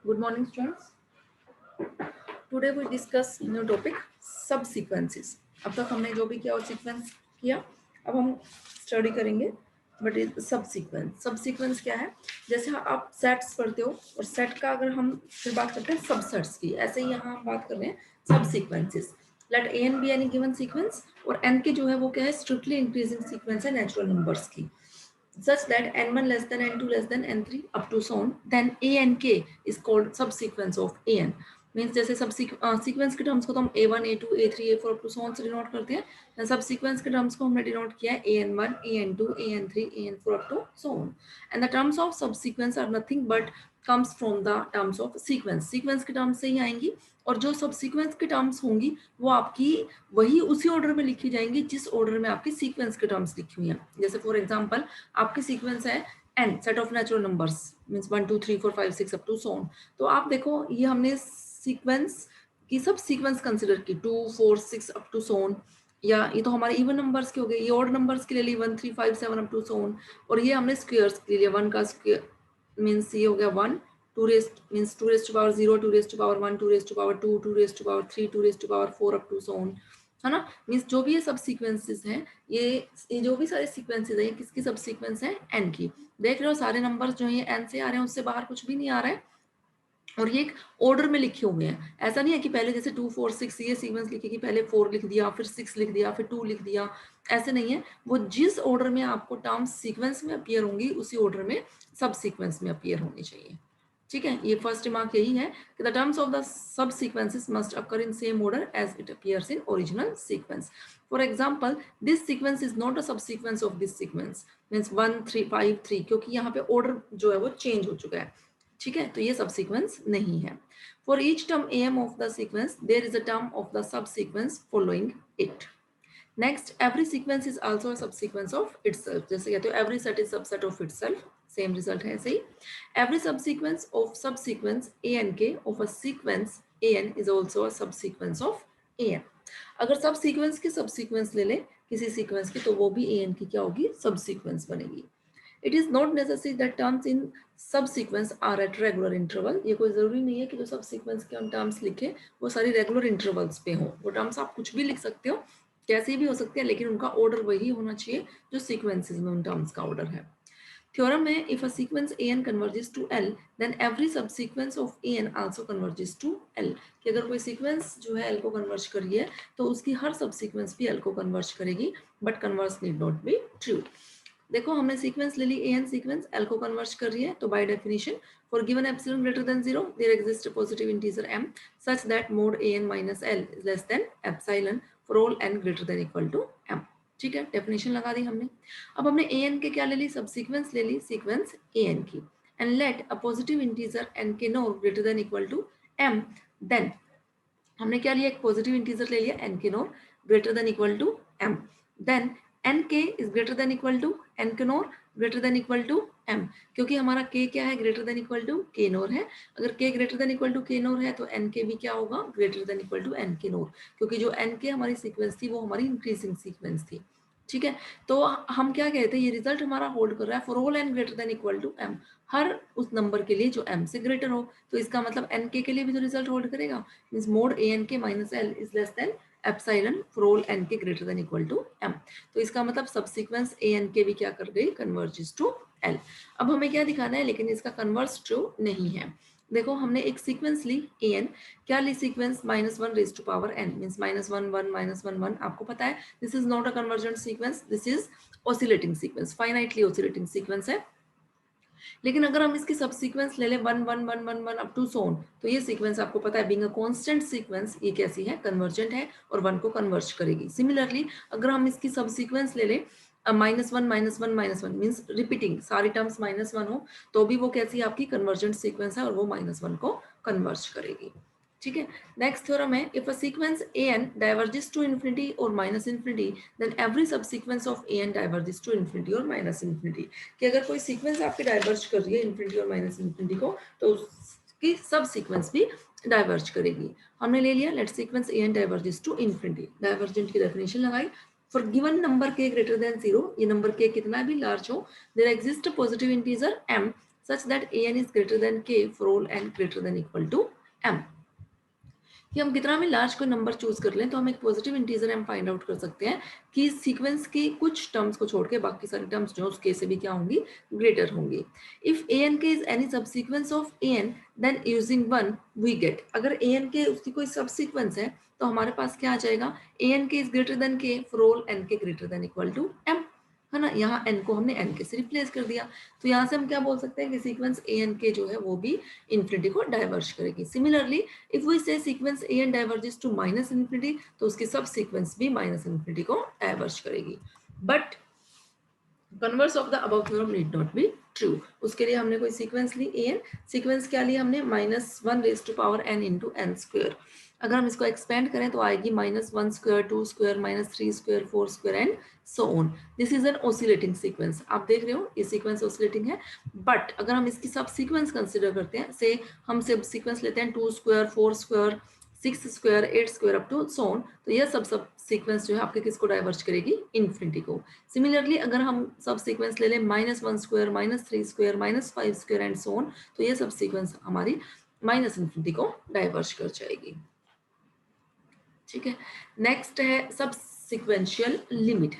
Good morning, students. Today we discuss new topic subsequences. अब तक हमने जो भी किया और सीक्वेंस किया, अब हम स्टडी करेंगे बट सब सीक्वेंस क्या है। जैसे आप सेट्स पढ़ते हो और सेट का अगर हम फिर बात करते हैं सबसेट्स की, ऐसे ही यहाँ हम बात कर रहे हैं सब sequences. Let a n be any given sequence, और एन के जो है वो क्या है, स्ट्रिक्टली इंक्रीजिंग सीक्वेंस है नेचुरल नंबर्स की, such that n1 less than n2 less than n3 up to so on, then a and k is called subsequence of an. Means जैसे सब सीक्वेंस के टर्म्स को तो हम a1 a2 a3 a4 up to so on से denote करते हैं, सब सीक्वेंस के टर्म्स को हमने डिनोट किया है an1 an2 an3 an4 up to so on. And the terms of subsequence are nothing but comes from the terms of sequence. Sequence के टर्म्स से ही आएंगी, और जो सब सीक्वेंस के टर्म्स होंगी वो आपकी वही उसी ऑर्डर में लिखी जाएंगी जिस ऑर्डर में आपकी सीक्वेंस के टर्म्स लिखी हुई हैं। जैसे फॉर एग्जांपल आपकी सीक्वेंस है n set of natural numbers, means 1 2 3 4 5 6 up to so on. तो आप देखो ये हमने सीक्वेंस की सब सीक्वेंस कंसिडर की 2 4 6 अप टू सो ऑन, या ये तो हमारे इवन नंबर्स के हो गए, ये ऑड नंबर्स के लिए ली 1 3 5 7 अप टू सो ऑन, और ये हमने स्क्वायर्स के लिए 1 का स्क्वायर मींस ये हो गया 1, 2 raised means 2 raised to power 0 2 raised to power 1 2 raised to power 2 2 raised to power 3 2 raised to power 4 up to so on, है ना। मींस जो भी ये सब सीक्वेंसेस हैं, ये जो भी सारे सीक्वेंसेस हैं, ये किसकी सब सीक्वेंस है, एन की। देख रहे हो सारे नंबर्स जो है एन से आ रहे हैं, उससे बाहर कुछ भी नहीं आ रहा है, और ये एक ऑर्डर में लिखे हुए हैं। ऐसा नहीं है कि पहले जैसे 2 4 6 ये सीक्वेंस लिखे कि पहले 4 लिख दिया फिर 6 लिख दिया फिर 2 लिख दिया, ऐसे नहीं है। वो जिस ऑर्डर में आपको टर्म्स सीक्वेंस में अपीयर होंगी उसी ऑर्डर में सब सीक्वेंस में अपीयर होनी चाहिए। ठीक है, ये फर्स्ट रिमार्क यही है कि the terms of the subsequences must occur in same order as it appears in original sequence. For example this sequence is not a subsequence of this sequence, means 1 3 5 3, क्योंकि यहाँ पे order जो है वो change हो चुका है। ठीक है, तो ये सब सीक्वेंस नहीं है। For each term am of the sequence there is a term of the subsequence following it. Next, every sequence is also a subsequence of itself. जैसे कहते हो every set is subset of itself, same result है ऐसे ही। Every subsequence of subsequence an of a sequence an is also a subsequence of an। अगर सब sequence की subsequence ले ले किसी सीक्वेंस की, तो वो भी an की क्या होगी, सबसीक्वेंस बनेगी। It is not necessary that terms in subsequence are at regular interval. ये कोई जरूरी नहीं है कि जो सब सीक्वेंस के हम टर्म्स लिखे वो सारी रेगुलर इंटरवल्स पे हो। वो टर्म्स आप कुछ भी लिख सकते हो, कैसे भी हो सकते हैं, लेकिन उनका ऑर्डर वही होना चाहिए जो सीक्वेंसेस में उन टर्म्स का ऑर्डर है। थ्योरम में if a sequence an converges to l then every subsequence of an also converges to l। कि अगर कोई सीक्वेंस जो है l को कन्वर्ज कर रही है तो उसकी हर सबसीक्वेंस भी l को कन्वर्ज करेगी, but converse need not be true. देखो हमने सीक्वेंस ले ली an सीक्वेंस l को कन्वर्ज कर रही है, तो by definition for given epsilon greater than 0 there exist a positive integer m such that mod an minus l is less than epsilon for all n greater than equal to m। ठीक है, definition लगा दी हमने। अब हमने an के क्या ले ली, सबसीक्वेंस ले ली सीक्वेंस an की, and let a positive integer n k nor greater than equal to m, then हमने क्या लिया, एक पॉजिटिव इंटीजर ले लिया n k nor greater than equal to m, then n k is greater than equal to n k nor greater than equal to m, क्योंकि हमारा k क्या है, greater than equal to k nought है। अगर k greater than equal to k nought है तो n k भी क्या होगा, greater than equal to n k nought, क्योंकि जो एन के हमारी सीक्वेंस थी वो हमारी इंक्रीजिंग सीक्वेंस थी। ठीक है, तो हम क्या कहते हैं, ये रिजल्ट हमारा होल्ड कर रहा है for all n greater than equal to m, हर उस नंबर के लिए जो एम से ग्रेटर हो। तो इसका मतलब एन के लिए भी तो रिजल्ट होल्ड करेगा, means mod a n k minus l is less than epsilon for all n k greater than equal to m. तो इसका मतलब सबसीक्वेंस ए एन के भी क्या कर गई, कन्वर्जेस टू एल। अब हमें क्या दिखाना है, लेकिन इसका कन्वर्स ट्रू नहीं है। देखो हमने एक सीक्वेंस ली ए एन, क्या ली sequence -1 raise to power n, means -1 1 -1 1। आपको पता है this is not a convergent sequence, this is oscillating sequence, finitely oscillating sequence है। लेकिन अगर हम इसकी सबसीक्वेंस ले लें 1 1 1 1 1 अप टू सो ऑन, तो ये सीक्वेंस आपको पता है बीइंग अ कांस्टेंट सीक्वेंस ये कैसी है, कन्वर्जेंट है और 1 को कन्वर्ज करेगी। सिमिलरली अगर हम इसकी सबसीक्वेंस ले लें -1 -1 -1 मींस रिपीटिंग सारी टर्म्स -1 हो, तो भी वो कैसी है, आपकी कन्वर्जेंट सीक्वेंस है और वो -1 को कन्वर्ज करेगी। ठीक है, नेक्स्ट थ्योरम है if a sequence an diverges to infinity or minus infinity then every subsequence of an diverges to infinity or minus infinity। कि अगर कोई सीक्वेंस आपकी डाइवर्ज कर रही है इन्फिनिटी और माइनस इन्फिनिटी को, तो उसकी सब सीक्वेंस भी डाइवर्ज करेगी। हमने ले लिया let sequence an diverges to infinity, divergent की डेफिनेशन लगाई for given number k greater than 0, ये नंबर k कितना भी लार्ज हो, there exist positive integer m such that an is greater than k for all n greater than equal to m. कि हम कितना भी लार्ज कोई नंबर चूज कर लें तो हम एक पॉजिटिव इंटीजर हम फाइंड आउट कर सकते हैं कि सीक्वेंस के कुछ टर्म्स को छोड़ के बाकी सारी टर्म्स जो उसके से भी क्या होंगी, ग्रेटर होंगी. If a n k is any subsequence of a n then using one we get, अगर ए एन के उसकी कोई सब सीक्वेंस है तो हमारे पास क्या आ जाएगा, a n k is greater than k for all n k greater than equal to m, है ना. यहाँ n को हमने n के से रिप्लेस कर दिया, तो यहाँ से हम क्या बोल सकते हैं कि सीक्वेंस ए एन के जो है वो भी इन्फिनिटी को डाइवर्ज करेगी. Similarly if we say sequence a n diverges to minus infinity तो उसकी सब सीक्वेंस भी माइनस इन्फिनिटी को डाइवर्ज करेगी. But converse of the above theorem need not be true. उसके लिए हमने कोई सीक्वेंस ली ए एन, सीक्वेंस क्या लिया हमने -1⁻n इंटू एन स्क्वायर. अगर हम इसको एक्सपेंड करें तो आएगी -1 square, 2 square, -3 square, 4 square and so on. This is an oscillating sequence. आप देख रहे हो ये सीक्वेंस ऑसिलेटिंग है. बट अगर हम इसकी सब सीक्वेंस कंसिडर करते हैं, से हम सब सीक्वेंस लेते हैं 2 square, 4 square, 6 square, 8 square up to so on, तो यह सब सीक्वेंस जो है आपके किसको डाइवर्ज करेगी, इन्फिनिटी को. सिमिलरली अगर हम सब सीक्वेंस ले लें -1 square, -3 square, -5 square and so on, तो ये सब सीक्वेंस हमारी माइनस इन्फिनिटी को डाइवर्ज कर जाएगी. ठीक है. नेक्स्ट है सब सिक्वेंशियल लिमिट.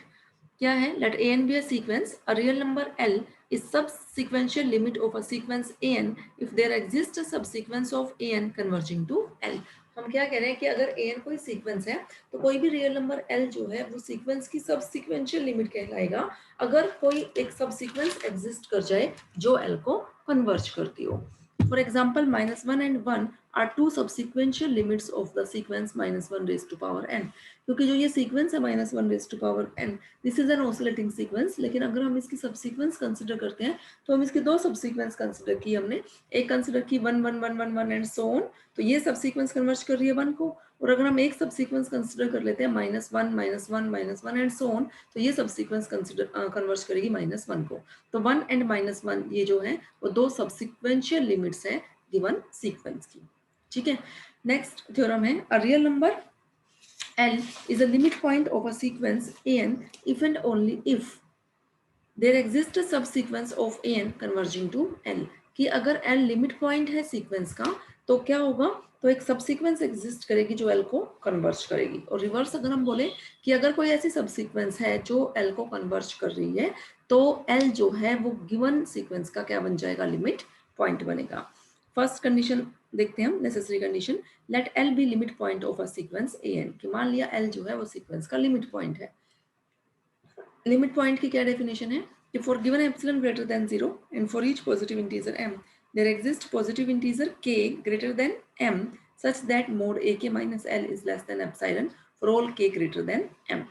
क्या है, let a n be a sequence, a real number l is subsequential limit of a sequence an if there exists a subsequence of an converging to L. हम क्या कह रहे हैं कि अगर an कोई सीक्वेंस है तो कोई भी रियल नंबर L जो है वो सीक्वेंस की सबसीक्वेंशियल लिमिट कहलाएगा अगर कोई एक सबसीक्वेंस एग्जिस्ट कर जाए जो L को कन्वर्ज करती हो. For example, -1 and 1 are two subsequential limits of the sequence -1 raised to power n. क्योंकि जो ये सीक्वेंस है -1 raised to power n, this is an oscillating sequence. लेकिन अगर हम इसकी सबसीक्वेंस कंसिडर करते हैं तो हम इसकी दो सबसीक्वेंस कंसिडर की हमने. एक कंसिडर की 1 1 1 1 1 एंड सो ऑन, तो ये सबसीक्वेंस कन्वर्ज कर रही है 1 को. और अगर हम एक सबसीक्वेंस कंसिडर कर लेते हैं -1 -1 -1 एंड सो ऑन, तो ये सबसीक्वेंस कंसिडर कन्वर्ज करेगी -1 को. तो 1 एंड -1 ये जो है वो दो सबसीक्वेंशियल लिमिट्स है गिवन सीक्वेंस की. ठीक है. नेक्स्ट थ्योरम है, अ real number L is a limit point of a sequence an if and only if there exists a subsequence of an converging to L. कि अगर L लिमिट पॉइंट है sequence का तो क्या होगा, तो एक सबसीक्वेंस एग्जिस्ट करेगी जो L को कन्वर्ज करेगी. और रिवर्स अगर हम बोले कि अगर कोई ऐसी सबसीक्वेंस है जो L को कन्वर्ज कर रही है तो L जो है वो गिवन सीक्वेंस का क्या बन जाएगा, लिमिट पॉइंट बनेगा. फर्स्ट कंडीशन देखते हैं हम, necessary condition, let L be limit point of a sequence an. कि मान लिया L जो है वो सीक्वेंस का लिमिट पॉइंट है. लिमिट पॉइंट की क्या डेफिनेशन है कि for given epsilon greater than 0 and for each positive integer m there exist positive integer k greater than m such that mod ak minus l is less than epsilon for all k greater than m.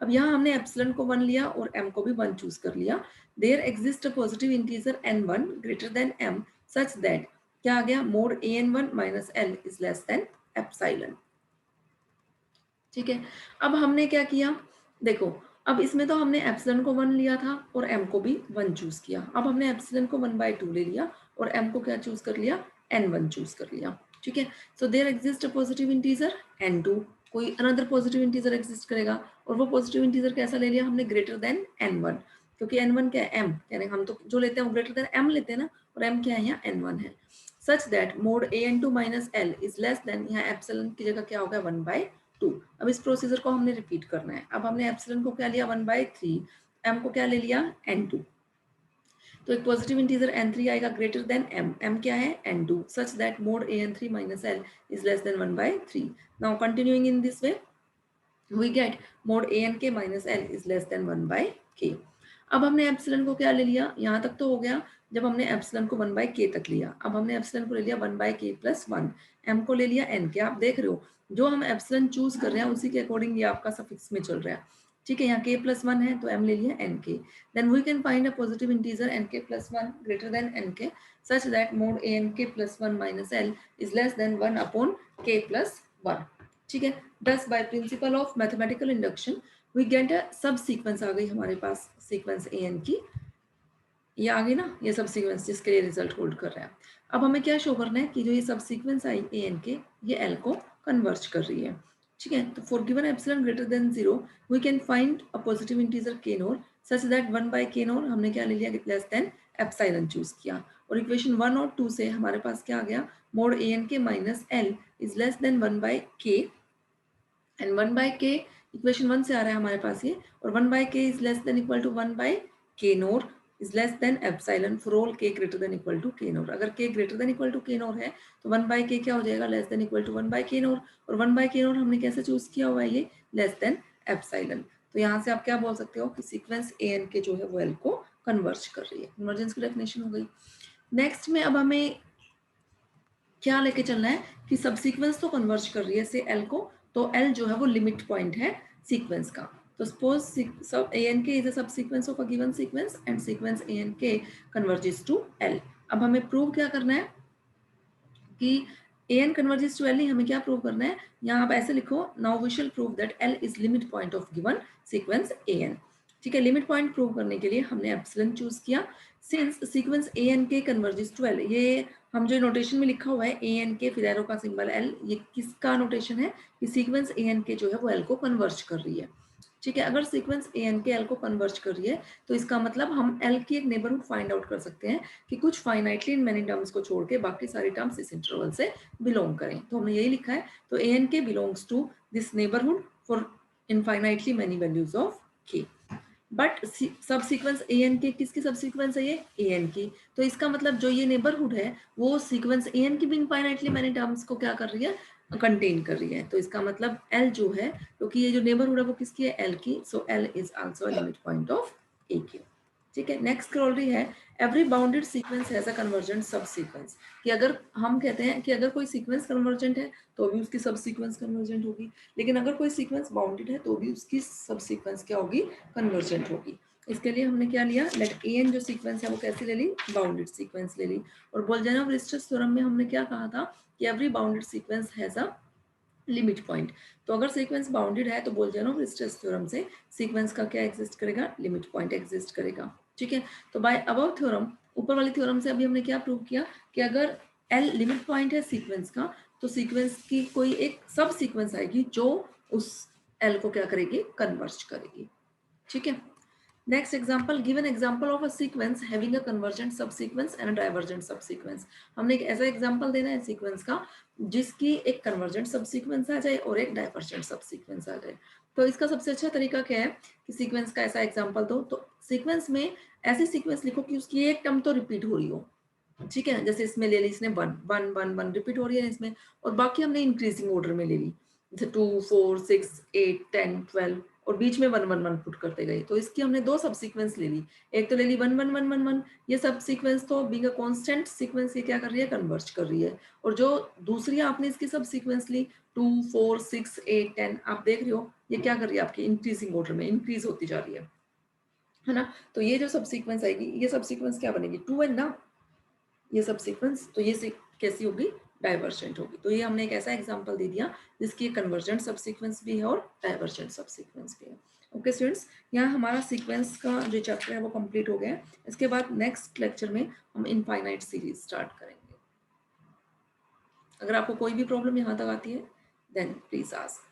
अब यहाँ हमने epsilon को 1 लिया और m को भी 1 choose कर लिया. There exist a positive integer n1 greater than m such that क्या आ गया, mod an1 minus l is less than epsilon. ठीक है. अब हमने क्या किया, देखो अब इसमें तो हमने एप्सिलॉन को 1 लिया था और m को भी 1 चूज किया. अब हमने एप्सिलॉन को 1/2 ले लिया और m को क्या चूज कर लिया, n1 चूज कर लिया. ठीक है. So there exist a positive integer n2, कोई अनदर पॉजिटिव इंटीजर एग्जिस्ट करेगा और वो पॉजिटिव इंटीजर कैसा ले लिया हमने, ग्रेटर देन n1. क्योंकि n1 क्या है, m, यानी हम तो जो लेते हैं वो ग्रेटर देन m लेते हैं ना, और m क्या है यहाँ, n1 है. सच that mode an2 minus l is less then, यहाँ एप्सिलॉन की जगह क्या होगा, 1/2. अब इस प्रोसीजर को हमने रिपीट करना है. अब हमने एप्सिलॉन को क्या लिया, 1/3, m को क्या ले लिया, n2. तो एक पॉजिटिव इंटीजर n3 आएगा ग्रेटर देन m. m क्या है, n2, such that mod an3 minus l is less than 1/3. Now continuing in this way we get mod ank minus l is less than 1/k. अब हमने epsilon को क्या ले लिया, यहाँ तक तो हो गया जब हमने एप्सिलॉन को 1/k तक लिया. अब हमने एप्सिलॉन को ले लिया 1/k प्लस 1, m को ले लिया n के. आप देख रहे हो जो हम एप्सिलॉन चूज कर रहे हैं उसी के अकॉर्डिंग ये आपका सफिक्स में चल रहा है. ठीक है. यहाँ k प्लस 1 है तो m ले लिया nk. Then we can find a positive integer nk plus 1 greater than nk such that mod ank plus 1 minus l is less than 1 upon k plus 1. ठीक है. Thus by principle of mathematical induction we get a subsequence आ गई हमारे पास sequence an की. ये आ गई ना, ये सब सीक्वेंस जिसके लिए रिजल्ट होल्ड कर रहा है. अब हमें क्या शो करना है कि जो ये सब सीक्वेंस आई an के, ये l को कन्वर्ज कर रही है. ठीक है. तो for given epsilon greater than 0 we can find a positive integer k nought such that 1/k nought हमने क्या ले लिया, लेस देन एप्सिलॉन चूज किया. और इक्वेशन 1 और 2 से हमारे पास क्या आ गया, mode a n k minus l is less than 1 by के, एंड 1 बाई के इक्वेशन 1 से आ रहा है हमारे पास ये, और 1 by k is less than equal to 1 by k nought is less than epsilon for all k greater than equal to k nought. अगर k greater than equal to k नोर है तो 1 बाई के क्या हो जाएगा, less than equal to 1 by k nought, और 1 by k नोर हमने कैसे चूज किया हुआ है, ये लेस देन एप्सिलॉन। तो यहाँ से आप क्या बोल सकते हो कि सीक्वेंस ए एन के जो है वो एल को कन्वर्ज कर रही है। कन्वर्जेंस की डेफिनेशन हो गई। नेक्स्ट में अब हमें क्या लेके चलना है कि सब सीक्वेंस तो कन्वर्ज कर रही है से एल को, तो एल जो है वो लिमिट पॉइंट है सीक्वेंस का। तो सपोज सब ए n k is a subsequence of a given sequence and sequence a n k converges to l. अब हमें प्रूव क्या करना है कि a n converges to l, नहीं हमें क्या प्रूव करना है, यहाँ आप ऐसे लिखो, now we shall prove that l is limit point of given sequence a n. ठीक है, लिमिट पॉइंट प्रूव करने के लिए हमने एप्सिलॉन चूज किया। Since sequence a n k converges to l, ये हम जो नोटेशन में लिखा हुआ है ए एन के फिर एरो का सिंबल एल, ये किसका नोटेशन है कि सीक्वेंस ए एन के जो है वो एल को कन्वर्ज कर रही है। ठीक है, अगर सीक्वेंस ए एन के एल को कन्वर्ज कर रही है तो इसका मतलब हम एल की एक नेबरहुड फाइंड आउट कर सकते हैं कि कुछ फाइनाइटली इन मैनी टर्म्स को छोड़ के बाकी सारी टर्म्स इस इंटरवल से बिलोंग करें। तो हमने यही लिखा है, तो a n k belongs to this neighbourhood for infinitely many values of k. But subsequence a n k किसकी सब सीक्वेंस है, ये ए एन की, तो इसका मतलब जो ये नेबरहुड है वो सीक्वेंस ए एन की भी इनफाइनाइटली मैनी टर्म्स को क्या कर रही है, कंटेन कर रही है। तो इसका मतलब एल जो है, क्योंकि ये जो नेबरहुड है वो किसकी है, एल की, so l is also a limit point of a की। ठीक है, नेक्स्ट क्रोलरी है, every bounded sequence has a convergent subsequence, कि अगर हम कहते हैं कि अगर कोई सीक्वेंस कन्वर्जेंट है तो भी उसकी सब सीक्वेंस कन्वर्जेंट होगी, लेकिन अगर कोई सीक्वेंस बाउंडेड है तो भी उसकी सब सीक्वेंस क्या होगी, कन्वर्जेंट होगी। इसके लिए हमने क्या लिया, लेट ए एन जो सीक्वेंस है वो कैसी ले ली, बाउंडेड सीक्वेंस ले ली। और बोल्जानोव-रिस्टर्स थ्योरम में हमने क्या कहा था कि every bounded sequence has a limit point. तो अगर सीक्वेंस बाउंडेड है तो बोल्जानोव-रिस्टर्स थ्योरम से सीक्वेंस का क्या एग्जिस्ट करेगा, लिमिट पॉइंट एग्जिस्ट करेगा। ठीक है, तो बाय अबव थ्योरम, ऊपर वाली थ्योरम से अभी हमने क्या प्रूव किया कि अगर एल लिमिट पॉइंट है सीक्वेंस का तो सीक्वेंस की कोई एक सब सीक्वेंस आएगी जो उस एल को क्या करेगी, कन्वर्ज करेगी। ठीक है, next example, give an example of a sequence having a convergent subsequence and a divergent subsequence. हमने एक ऐसा एग्जांपल देना है सीक्वेंस का जिसकी एक कन्वर्जेंट सबसीक्वेंस आ जाए और एक डाइवर्जेंट सबसीक्वेंस आ जाए। तो इसका सबसे अच्छा तरीका क्या है कि सीक्वेंस का ऐसा एग्जांपल दो, तो सीक्वेंस में ऐसी सीक्वेंस लिखो कि उसकी एक टर्म तो रिपीट हो रही हो। ठीक है, जैसे इसमें ले ली इसने 1 1 1 1 रिपीट हो रही है इसमें, और बाकी हमने इंक्रीजिंग ऑर्डर में ले ली, जैसे 2 4 6 8 10 12, और बीच में 1 1 1 पुट करते गए। तो इसकी हमने दो सब सीक्वेंस ले ली, एक तो ले ली 1 1 1 1 1, ये सब सीक्वेंस तो बीइंग अ कांस्टेंट सीक्वेंस ये क्या कर रही है, कन्वर्ज कर रही है। और जो दूसरी आपने इसकी सब सीक्वेंस ली 2 4 6 8 10, आप देख रहे हो ये क्या कर रही है, आपकी इंक्रीजिंग ऑर्डर में इंक्रीज होती जा रही है ना। तो ये जो सब सीक्वेंस आएगी, ये सब सीक्वेंस क्या बनेगी, 2n ना, ये सब सीक्वेंस, तो ये कैसी होगी, डाइवर्जेंट होगी। तो ये हमने एक ऐसा एग्जांपल दे दिया जिसकी कन्वर्जेंट सब सीक्वेंस भी है और डाइवर्जेंट सब सीक्वेंस भी है। ओके स्टूडेंट्स, यहाँ हमारा सीक्वेंस का जो चैप्टर है वो कंप्लीट हो गया है। इसके बाद नेक्स्ट लेक्चर में हम इनफाइनाइट सीरीज स्टार्ट करेंगे। अगर आपको कोई भी प्रॉब्लम यहाँ तक आती है देन प्लीज आस्क।